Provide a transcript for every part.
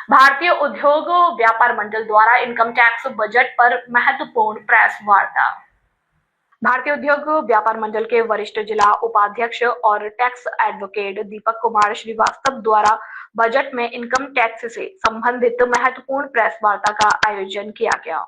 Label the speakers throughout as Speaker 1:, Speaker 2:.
Speaker 1: भारतीय उद्योग व्यापार मंडल द्वारा इनकम टैक्स बजट पर महत्वपूर्ण प्रेस वार्ता। भारतीय उद्योग व्यापार मंडल के वरिष्ठ जिला उपाध्यक्ष और टैक्स एडवोकेट दीपक कुमार श्रीवास्तव द्वारा बजट में इनकम टैक्स से संबंधित महत्वपूर्ण प्रेस वार्ता का आयोजन किया गया।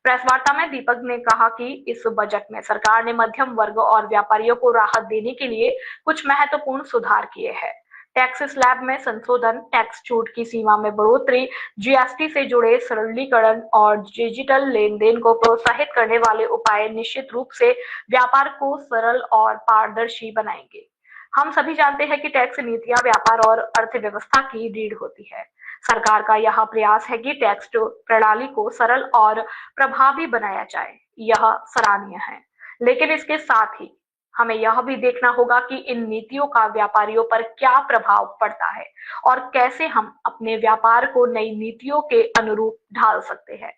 Speaker 1: प्रेस वार्ता में दीपक ने कहा कि इस बजट में सरकार ने मध्यम वर्ग और व्यापारियों को राहत देने के लिए कुछ महत्वपूर्ण सुधार किए हैं। टैक्स स्लैब में संशोधन, टैक्स छूट की सीमा में बढ़ोतरी, जीएसटी से जुड़े सरलीकरण और डिजिटल लेन देन को प्रोत्साहित करने वाले उपाय निश्चित रूप से व्यापार को सरल और पारदर्शी बनाएंगे। हम सभी जानते हैं कि टैक्स नीतियां व्यापार और अर्थव्यवस्था की रीढ़ होती है। सरकार का यह प्रयास है कि टैक्स प्रणाली को सरल और प्रभावी बनाया जाए, यह सराहनीय है। लेकिन इसके साथ ही हमें यह भी देखना होगा कि इन नीतियों का व्यापारियों पर क्या प्रभाव पड़ता है और कैसे हम अपने व्यापार को नई नीतियों के अनुरूप ढाल सकते हैं।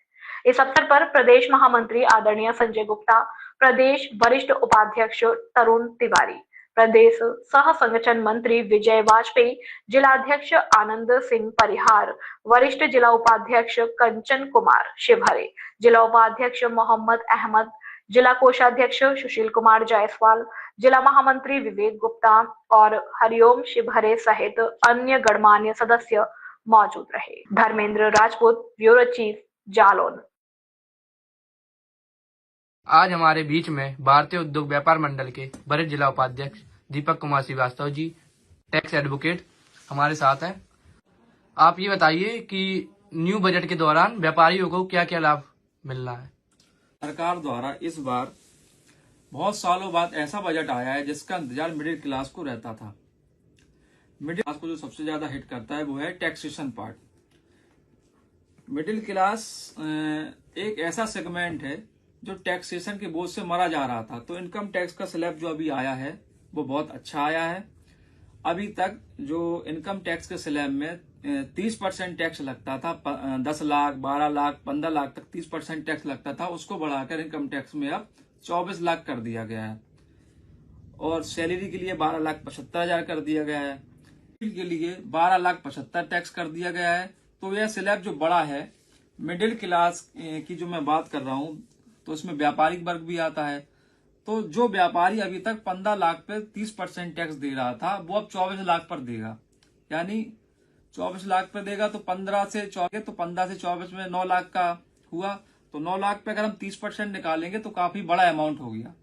Speaker 1: इस अवसर पर प्रदेश महामंत्री आदरणीय संजय गुप्ता, प्रदेश वरिष्ठ उपाध्यक्ष तरुण तिवारी, प्रदेश सह संगठन मंत्री विजय वाजपेयी, जिलाध्यक्ष आनंद सिंह परिहार, वरिष्ठ जिला उपाध्यक्ष कंचन कुमार शिवहरे, जिला उपाध्यक्ष मोहम्मद अहमद, जिला कोषाध्यक्ष सुशील कुमार जायसवाल, जिला महामंत्री विवेक गुप्ता और हरिओम शिवहरे सहित अन्य गणमान्य सदस्य मौजूद रहे। Dharmendra Rajput, bureau chief, Jalaun.
Speaker 2: आज हमारे बीच में भारतीय उद्योग व्यापार मंडल के वरिष्ठ जिला उपाध्यक्ष दीपक कुमार श्रीवास्तव जी, टैक्स एडवोकेट हमारे साथ हैं। आप ये बताइए कि न्यू बजट के दौरान व्यापारियों को क्या क्या लाभ मिल रहा है।
Speaker 3: सरकार द्वारा इस बार बहुत सालों बाद ऐसा बजट आया है जिसका इंतजार मिडिल क्लास को रहता था। मिडिल क्लास को जो सबसे ज्यादा हिट करता है वो है टैक्सेशन पार्ट। मिडिल क्लास एक ऐसा सेगमेंट है जो टैक्सेशन के बोझ से मरा जा रहा था, तो इनकम टैक्स का स्लैब जो अभी आया है वो बहुत अच्छा आया है। अभी तक जो इनकम टैक्स के स्लैब में 30% टैक्स लगता था, 10 लाख, 12 लाख, 15 लाख तक 30% टैक्स लगता था, उसको बढ़ाकर इनकम टैक्स में अब 24 लाख कर दिया गया है। और सैलरी के लिए 12,75,000 कर दिया गया है, के लिए 12,75,000 टैक्स कर दिया गया है। तो यह स्लैब जो बड़ा है, मिडिल क्लास की जो मैं बात कर रहा हूं, तो इसमें व्यापारिक वर्ग भी आता है। तो जो व्यापारी अभी तक 15 लाख पे 30% टैक्स दे रहा था, वो अब 24 लाख पर देगा। यानी 24 लाख पर देगा तो 15 से 24 में 9 लाख का हुआ। तो 9 लाख पे अगर हम 30% निकालेंगे तो काफी बड़ा अमाउंट हो गया।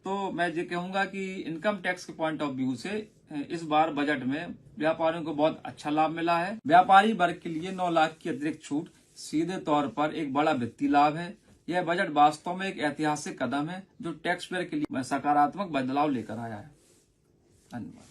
Speaker 3: तो मैं ये कहूंगा कि इनकम टैक्स के पॉइंट ऑफ व्यू से इस बार बजट में व्यापारियों को बहुत अच्छा लाभ मिला है। व्यापारी वर्ग के लिए 9 लाख की अतिरिक्त छूट सीधे तौर पर एक बड़ा वित्तीय लाभ है। यह बजट वास्तव में एक ऐतिहासिक कदम है जो टैक्स पेयर के लिए सकारात्मक बदलाव लेकर आया है। धन्यवाद।